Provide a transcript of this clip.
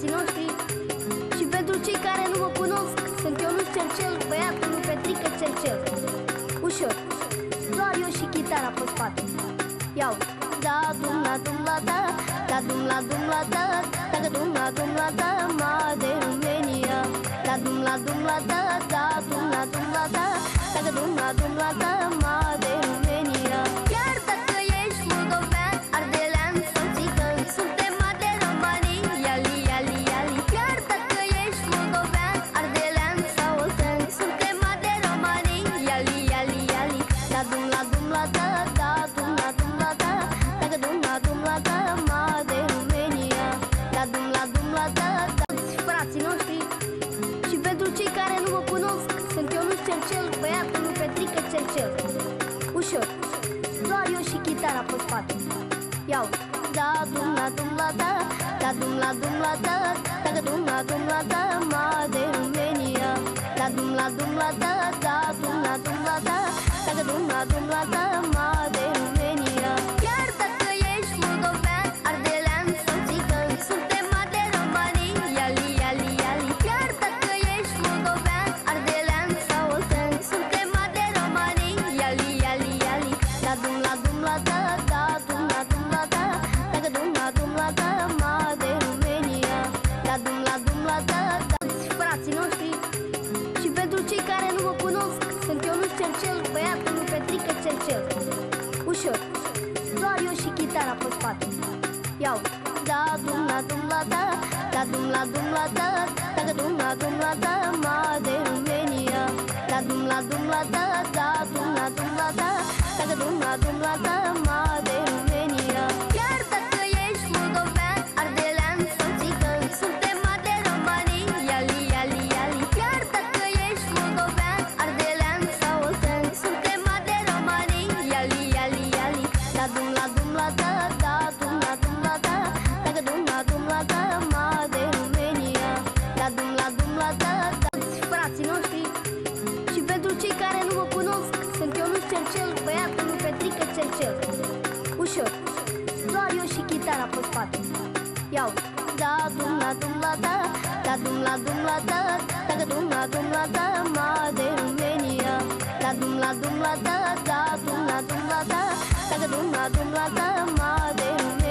frații noștri. Și pentru cei care nu mă cunosc, sunt Ionuț Cercel, băiatul lui Petrică Cercel. Ușor, doar eu și chitara pe spate. Iau, da dum la dum la da, da dum la dum la da, da dum la dum la da, ma de România. Da dum la dum la da, da dum la dum la da, da dum la dum la da, ma de România. Chiar dacă ești moldovean, ardelean sau țigan, suntem de romanii, iali, iali, iali. Chiar dacă ești moldovean, ardelean sau oltean, suntem de romanii, iali, iali, iali. Da dum la dum la da, da dum la dum la da, da dum la dum la da, ma de România. Da dum la dum la da, da frații noștri. Și pentru cei care nu mă cunosc, sunt Ionuț Cercel, băiatul lui Petrică Cercel. Ușor, doar eu și chitara pe spate. Iau, da dum la dum la da, da dum la dum la da, da dum la dum la da, ma de România. Da dum la dum la da, da dum la dum la da, da dum la dum la da, ma de România. Chiar dacă ești moldovean, ardelean sau țigan, suntem de romanii, iali, iali, iali. Chiar dacă ești moldovean, ardelean sau oltean, suntem de romanii, iali, iali, iali. Da dum la dum la da, da dum la dum la da, da dum la dum la da, ma de România. Da dum la dum la da, da frații noștri. Și pentru cei care nu mă cunosc, sunt Ionuț Cercel, băiatul lui Petrică Cercel. Ușor, doar eu și chitara pe spate. Iau, da dum la dum la da, da dum la dum la da, da dum la dum la da, ma de România. Da dum la dum la da, da dum la dum la da, da dum la dum la da, ma de România. Chiar dacă ești moldovean, ardelean sau țigan, suntem de romanii, iali, iali, iali. Chiar dacă ești moldovean, ardelean sau oltean, suntem de romanii, iali, iali, iali. Da dum la dum la da, da dum la dum la da, da dum la dum la da, ma de România. Da dum la dum la da, da frații noștri. Și pentru cei care nu mă cunosc, sunt Ionuț Cercel, băiatul lui Petrică Cercel. Ușor, doar eu și chitara pe spate. Iau, da dum la dum la da, da dum la dum la da, da dum la dum la da, ma de România. Da dum la dum la da, da dum la dum la da, da dum la dum la da, ma de România.